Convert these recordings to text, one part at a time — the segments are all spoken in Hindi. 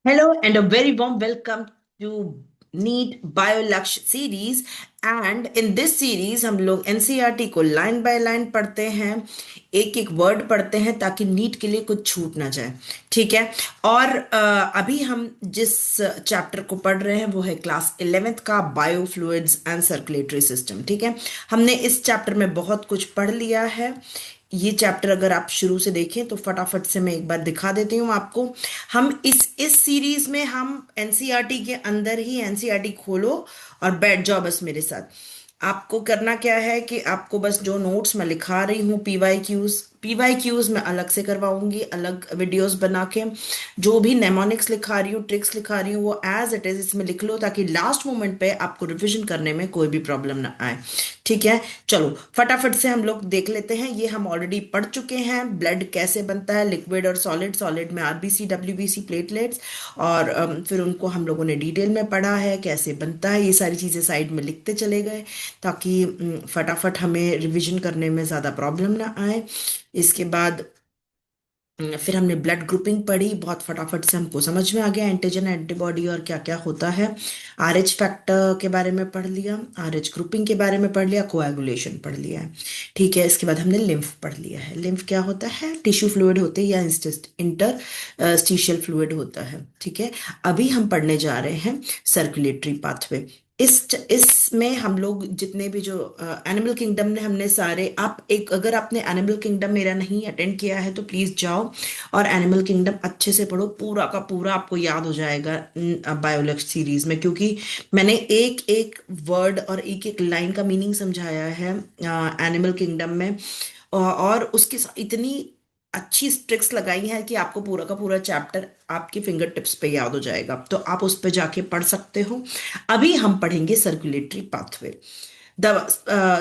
Hello and a very warm welcome to NEET BioLaksh series. And in this series हम लोग एनसीईआरटी को लाइन बाय लाइन पढ़ते हैं, एक एक वर्ड पढ़ते हैं ताकि नीट के लिए कुछ छूट ना जाए। ठीक है। और अभी हम जिस चैप्टर को पढ़ रहे हैं वो है क्लास 11th का बायोफ्लूइड्स एंड सर्कुलेटरी सिस्टम। ठीक है। हमने इस चैप्टर में बहुत कुछ पढ़ लिया है। ये चैप्टर अगर आप शुरू से देखें तो फटाफट से मैं एक बार दिखा देती हूँ आपको। हम इस सीरीज में हम एनसीईआरटी के अंदर ही एनसीईआरटी खोलो और बैठ जाओ बस मेरे साथ। आपको करना क्या है कि आपको बस जो नोट्स मैं लिखा रही हूँ, पीवाई क्यूज मैं अलग से करवाऊंगी, अलग वीडियोस बना के। जो भी नेमोनिक्स लिखा रही हूँ, ट्रिक्स लिखा रही हूँ, वो एज इट इज इसमें लिख लो ताकि लास्ट मोमेंट पे आपको रिवीजन करने में कोई भी प्रॉब्लम ना आए। ठीक है। चलो फटाफट से हम लोग देख लेते हैं। ये हम ऑलरेडी पढ़ चुके हैं, ब्लड कैसे बनता है, लिक्विड और सॉलिड, सॉलिड में आरबीसी डब्ल्यूबीसी प्लेटलेट्स। और फिर उनको हम लोगों ने डिटेल में पढ़ा है कैसे बनता है। ये सारी चीज़ें साइड में लिखते चले गए ताकि फटाफट हमें रिवीजन करने में ज़्यादा प्रॉब्लम ना आए। इसके बाद फिर हमने ब्लड ग्रुपिंग पढ़ी, बहुत फटाफट से हमको समझ में आ गया एंटीजन एंटीबॉडी और क्या क्या होता है। आरएच फैक्टर के बारे में पढ़ लिया, आरएच ग्रुपिंग के बारे में पढ़ लिया, कोएगुलेशन पढ़ लिया है। ठीक है। इसके बाद हमने लिम्फ पढ़ लिया है। लिम्फ क्या होता है? टिश्यू फ्लूइड होते हैं या इंटरस्टिशियल फ्लूइड होता है। ठीक है। अभी हम पढ़ने जा रहे हैं सर्कुलेटरी पाथवे। इसमें हम लोग जितने भी जो एनिमल किंगडम ने हमने सारे, आप एक अगर आपने एनिमल किंगडम मेरा नहीं अटेंड किया है तो प्लीज जाओ और एनिमल किंगडम अच्छे से पढ़ो, पूरा का पूरा आपको याद हो जाएगा बायोलॉजी सीरीज में, क्योंकि मैंने एक एक वर्ड और एक एक लाइन का मीनिंग समझाया है एनिमल किंगडम में। और उसके साथ इतनी अच्छी ट्रिक्स लगाई हैं कि आपको पूरा का पूरा चैप्टर आपके फिंगर टिप्स पे याद हो जाएगा, तो आप उस पे जाके पढ़ सकते हो। अभी हम पढ़ेंगे सर्कुलेटरी पाथवे। द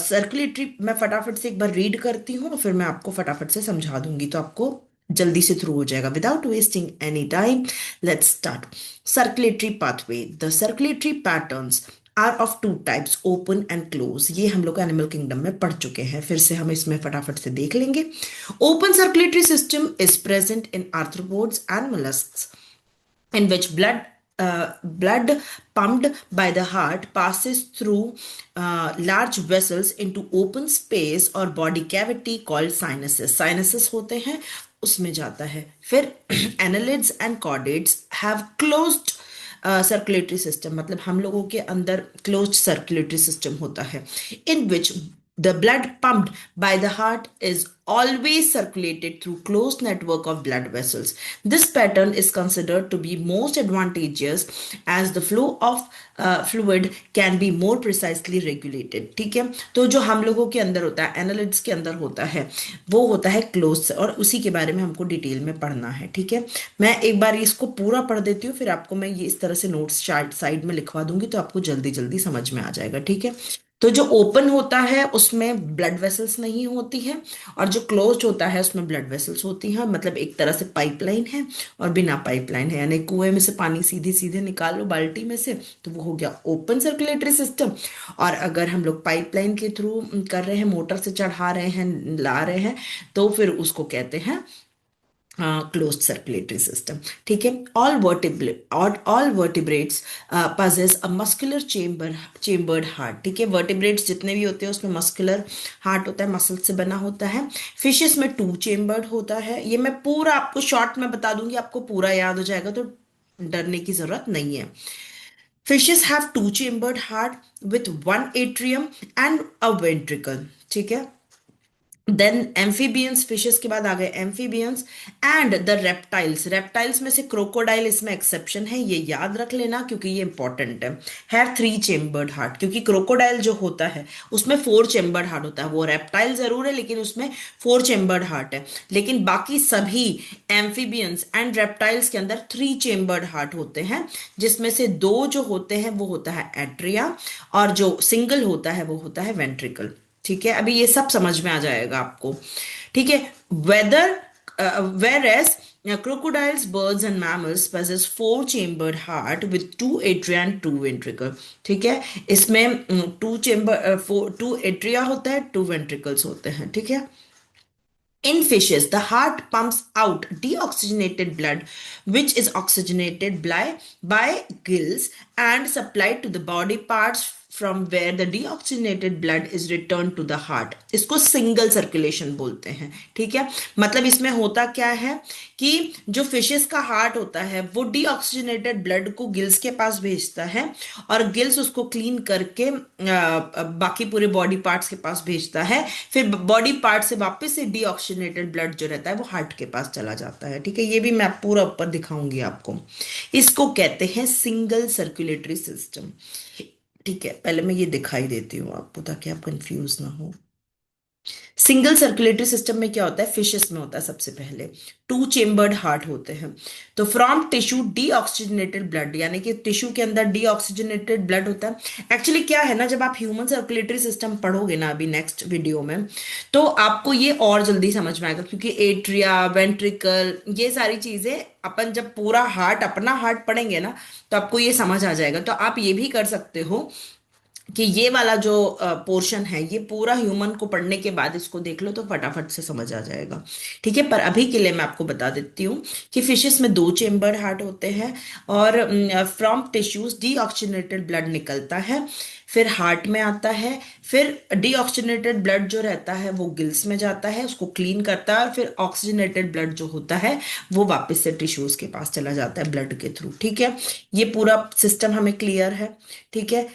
सर्कुलेटरी मैं फटाफट से एक बार रीड करती हूँ और फिर मैं आपको फटाफट से समझा दूंगी, तो आपको जल्दी से थ्रू हो जाएगा। Without wasting any time, let's start. Circulatory pathway. The circulatory patterns are of two types, open and close. ये हम लोग एनिमल किंगडम में पढ़ चुके हैं, फिर से हम इसमें फटाफट से देख लेंगे। Open circulatory system is present in arthropods and mollusks, in which blood pumped by the heart passes through large vessels into open space or body cavity called sinuses. Sinuses होते हैं, उसमें जाता है। फिर annelids and chordates have closed circulatory system, मतलब हम लोगों के अंदर क्लोज्ड सर्कुलेटरी सिस्टम होता है, इन विच the blood pumped by the heart is always circulated through closed network of blood vessels. This pattern is considered to be most advantageous as the flow of fluid can be more precisely regulated. ठीक है। तो जो हम लोगों के अंदर होता है, एनालिट्स के अंदर होता है, वो होता है क्लोज, और उसी के बारे में हमको डिटेल में पढ़ना है। ठीक है। मैं एक बार इसको पूरा पढ़ देती हूँ, फिर आपको मैं ये इस तरह से नोट्स चार्ट साइड में लिखवा दूंगी, तो आपको जल्दी जल्दी समझ में आ जाएगा। ठीक है। तो जो ओपन होता है उसमें ब्लड वेसल्स नहीं होती हैं, और जो क्लोज्ड होता है उसमें ब्लड वेसल्स होती हैं, मतलब एक तरह से पाइपलाइन है और बिना पाइपलाइन है, यानी कुएं में से पानी सीधे सीधे निकालो बाल्टी में से, तो वो हो गया ओपन सर्कुलेटरी सिस्टम। और अगर हम लोग पाइपलाइन के थ्रू कर रहे हैं, मोटर से चढ़ा रहे हैं, ला रहे हैं, तो फिर उसको कहते हैं closed circulatory system. ठीक है। all vertebrates possess a muscular chambered heart. ठीक है। vertebrates जितने भी होते हैं उसमें मस्कुलर हार्ट होता है, मसल से बना होता है। फिशेस में टू चेम्बर्ड होता है। ये मैं पूरा आपको शॉर्ट में बता दूंगी, आपको पूरा याद हो जाएगा, तो डरने की जरूरत नहीं है। Fishes have two chambered heart with one atrium and a ventricle. ठीक है। देन एम्फीबियंस, फिशेस के बाद आ गए amphibians and the reptiles. Reptiles में से क्रोकोडाइल इसमें एक्सेप्शन है, ये याद रख लेना क्योंकि ये इंपॉर्टेंट है। हैव थ्री चेम्बर्ड हार्ट, क्योंकि क्रोकोडाइल जो होता है उसमें फोर चेम्बर्ड हार्ट होता है। वो रेप्टाइल जरूर है लेकिन उसमें फोर चेम्बर्ड हार्ट है, लेकिन बाकी सभी एम्फीबियंस एंड रेप्टाइल्स के अंदर थ्री चेम्बर्ड हार्ट होते हैं, जिसमें से दो जो होते हैं वो होता है एट्रिया, और जो सिंगल होता है वो होता है वेंट्रिकल। ठीक है। अभी ये सब समझ में आ जाएगा आपको। ठीक है। Whether where as crocodiles, birds and mammals possess four chambered heart with two atria and two ventricle. ठीक है। इसमें टू चेम्बर टू एट्रिया होता है, टू वेंट्रिकल्स होते हैं। ठीक है। In fishes, the heart pumps out deoxygenated blood, which is oxygenated by gills and supplied to the body parts from where the deoxygenated blood is returned to the heart. इसको सिंगल सर्कुलेशन बोलते हैं, ठीक है। मतलब इसमें होता क्या है कि जो फिशेस का हार्ट होता है वो डीऑक्सीजनेटेड ब्लड को गिल्स के पास भेजता है, और गिल्स उसको क्लीन करके बाकी पूरे बॉडी पार्ट्स के पास भेजता है। फिर बॉडी पार्ट से वापस से डीऑक्सीजनेटेड ब्लड जो रहता है वो हार्ट के पास चला जाता है, ठीक है। ये भी मैं पूरा ऊपर दिखाऊंगी आपको। इसको कहते हैं सिंगल सर्कुलेटरी सिस्टम, ठीक है। पहले मैं ये दिखाई देती हूँ आपको ताकि आप कंफ्यूज ना हो। सिंगल सर्कुलेटरी सिस्टम में क्या होता है, फिशेस में होता है सबसे पहले टू चेम्बर्ड हार्ट होते हैं। तो फ्रॉम टिश्यू डीऑक्सीजनेटेड ब्लड, यानी कि टिश्यू के अंदर डीऑक्सीजनेटेड ब्लड होता है। एक्चुअली क्या है ना, जब आप ह्यूमन सर्कुलेटरी सिस्टम पढ़ोगे ना अभी नेक्स्ट वीडियो में, तो आपको ये और जल्दी समझ में आएगा, क्योंकि एट्रिया, वेंट्रिकल, ये सारी चीजें अपन जब पूरा हार्ट, अपना हार्ट पढ़ेंगे ना, तो आपको ये समझ आ जाएगा। तो आप ये भी कर सकते हो कि ये वाला जो पोर्शन है, ये पूरा ह्यूमन को पढ़ने के बाद इसको देख लो तो फटाफट से समझ आ जाएगा, ठीक है। पर अभी के लिए मैं आपको बता देती हूँ कि फिशेस में दो चेम्बर्ड हार्ट होते हैं, और फ्रॉम टिश्यूज डीऑक्सीजनेटेड ब्लड निकलता है, फिर हार्ट में आता है। फिर डीऑक्सीजनेटेड ब्लड जो रहता है वो गिल्स में जाता है, उसको क्लीन करता है, और फिर ऑक्सीजनेटेड ब्लड जो होता है वो वापस से टिश्यूज के पास चला जाता है ब्लड के थ्रू, ठीक है। ये पूरा सिस्टम हमें क्लियर है, ठीक है।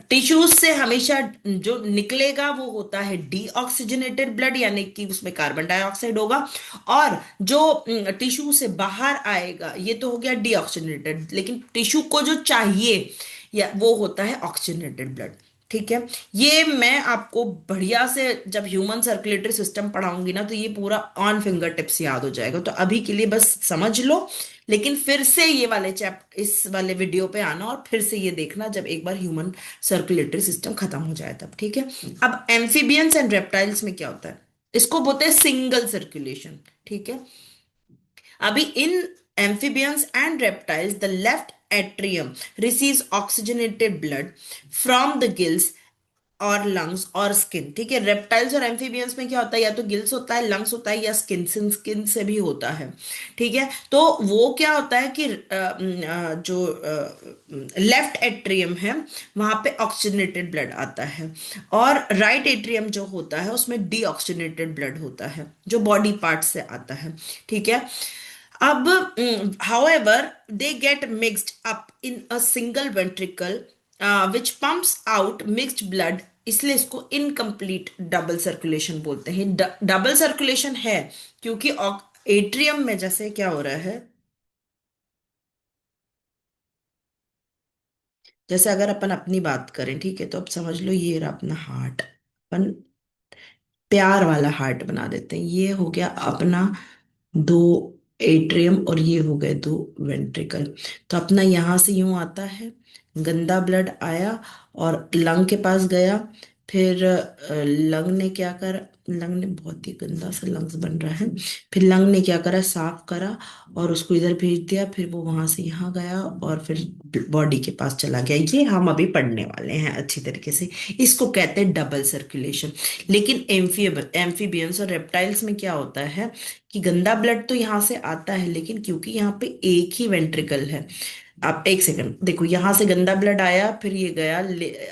टिश्यूज से हमेशा जो निकलेगा वो होता है डीऑक्सीजनेटेड ब्लड, यानी कि उसमें कार्बन डाइऑक्साइड होगा। और जो टिश्यू से बाहर आएगा ये तो हो गया डीऑक्सीजनेटेड, लेकिन टिश्यू को जो चाहिए या वो होता है ऑक्सीजनेटेड ब्लड, ठीक है। ये मैं आपको बढ़िया से जब ह्यूमन सर्कुलेटरी सिस्टम पढ़ाऊंगी ना, तो ये पूरा ऑन फिंगर टिप्स याद हो जाएगा। तो अभी के लिए बस समझ लो, लेकिन फिर से ये वाले इस वाले वीडियो पे आना और फिर से ये देखना जब एक बार ह्यूमन सर्कुलेटरी सिस्टम खत्म हो जाए तब, ठीक है। अब एम्फीबियंस एंड रेप्टाइल्स में क्या होता है, इसको बोलते हैं सिंगल सर्कुलेशन, ठीक है। अभी इन amphibians and reptiles, the left atrium receives oxygenated blood from the gills और लंग्स और स्किन, ठीक है। रेप्टाइल्स और एम्फीबियंस में क्या होता है, या तो गिल्स होता है, लंग्स होता है, या स्किन से भी होता है, ठीक है। तो वो क्या होता है कि जो लेफ्ट एट्रियम है वहां पे ऑक्सीजनेटेड ब्लड आता है, और राइट एट्रियम जो होता है उसमें डीऑक्सीजनेटेड ब्लड होता है जो बॉडी पार्ट से आता है, ठीक है। अब however they get mixed up in a single ventricle which pumps out mixed blood, इसलिए इसको इनकम्प्लीट डबल सर्कुलेशन बोलते हैं। डबल सर्कुलेशन है क्योंकि एट्रियम में जैसे क्या हो रहा है, जैसे अगर अपन अपनी बात करें, ठीक है, तो अब समझ लो ये रहा अपना हार्ट, अपन प्यार वाला हार्ट बना देते हैं। ये हो गया अपना दो एट्रियम और ये हो गए दो वेंट्रिकल। तो अपना यहां से यूं आता है, गंदा ब्लड आया और लंग के पास गया। फिर लंग ने क्या करा, लंग ने बहुत ही गंदा सा लंग्स बन रहा है। फिर लंग ने क्या करा, साफ करा और उसको इधर भेज दिया, फिर वो वहां से यहाँ गया और फिर बॉडी के पास चला गया। ये हम अभी पढ़ने वाले हैं अच्छी तरीके से। इसको कहते हैं डबल सर्कुलेशन। लेकिन एम्फीबियंस और रेप्टाइल्स में क्या होता है कि गंदा ब्लड तो यहाँ से आता है, लेकिन क्योंकि यहाँ पे एक ही वेंट्रिकल है। आप एक सेकंड देखो, यहाँ से गंदा ब्लड आया, फिर ये गया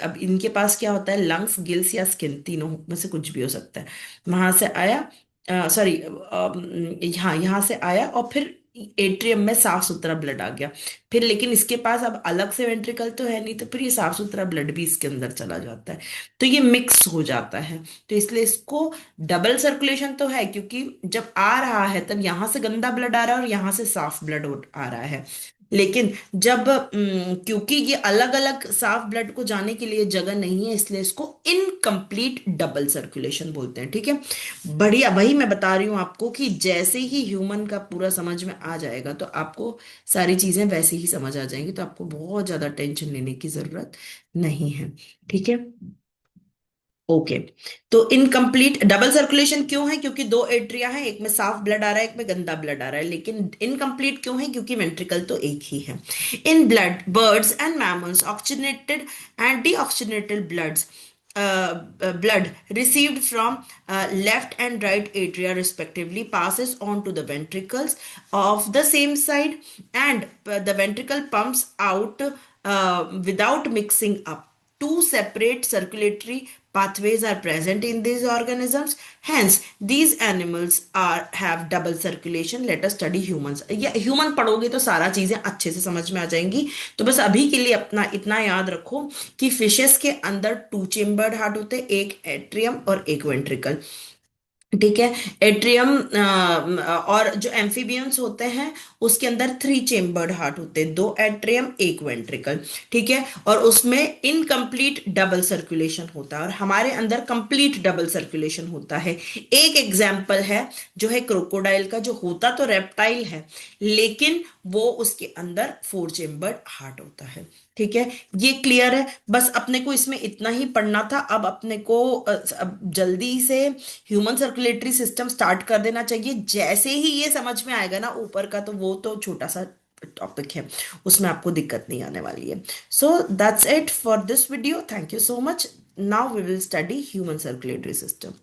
अब इनके पास क्या होता है, लंग्स, गिल्स या स्किन, तीनों में से कुछ भी हो सकता है। वहां से आया, सॉरी, यहाँ यहाँ से आया और फिर एट्रियम में साफ सुथरा ब्लड आ गया। फिर लेकिन इसके पास अब अलग से वेंट्रिकल तो है नहीं, तो फिर ये साफ सुथरा ब्लड भी इसके अंदर चला जाता है, तो ये मिक्स हो जाता है। तो इसलिए इसको डबल सर्कुलेशन तो है, क्योंकि जब आ रहा है तब यहां से गंदा ब्लड आ रहा है और यहां से साफ ब्लड आ रहा है। लेकिन जब क्योंकि ये अलग अलग साफ ब्लड को जाने के लिए जगह नहीं है, इसलिए इसको इनकम्प्लीट डबल सर्कुलेशन बोलते हैं, ठीक है। बढ़िया, वही मैं बता रही हूँ आपको कि जैसे ही ह्यूमन का पूरा समझ में आ जाएगा तो आपको सारी चीजें वैसे ही समझ आ जाएंगी, तो आपको बहुत ज्यादा टेंशन लेने की जरूरत नहीं है, ठीक है। ओके। तो इनकम्प्लीट डबल सर्कुलेशन क्यों है, क्योंकि दो एट्रिया हैं, एक में साफ ब्लड आ रहा है, एक में गंदा ब्लड आ रहा है। लेकिन इनकम्प्लीट क्यों है, क्योंकि वेंट्रिकल तो एक ही है। In blood, birds and mammals, oxygenated and deoxygenated bloods blood received from left and right atria respectively passes on to the ventricles of the same side, and the ventricle pumps out without mixing up. Two separate circulatory pathways are present in these organisms. Hence, these animals are have double circulation. Let us study humans. या ह्यूमन पढ़ोगे तो सारा चीजें अच्छे से समझ में आ जाएंगी. तो बस अभी के लिए अपना इतना याद रखो कि फिशेस के अंदर टू चेम्बर्ड हार्ट होते हैं, एक एट्रियम और एक वेंट्रिकल. ठीक है. एट्रियम और जो एम्फीबियंस होते हैं उसके अंदर थ्री चेम्बर्ड हार्ट होते हैं, दो एट्रियम एक वेंट्रिकल. ठीक है. और उसमें इनकम्प्लीट डबल सर्कुलेशन होता है और हमारे अंदर कंप्लीट डबल सर्कुलेशन होता है. एक एग्जाम्पल है जो है क्रोकोडाइल का, जो होता तो रेप्टाइल है लेकिन वो उसके अंदर फोर चेम्बर्ड हार्ट होता है. ठीक है. ये क्लियर है. बस अपने को इसमें इतना ही पढ़ना था. अब अपने को अब जल्दी से ह्यूमन सर्कुलेटरी सिस्टम स्टार्ट कर देना चाहिए. जैसे ही ये समझ में आएगा ना ऊपर का, तो वो तो छोटा सा टॉपिक है, उसमें आपको दिक्कत नहीं आने वाली है. So that's it for this video. Thank you so much. Now we will study human circulatory system.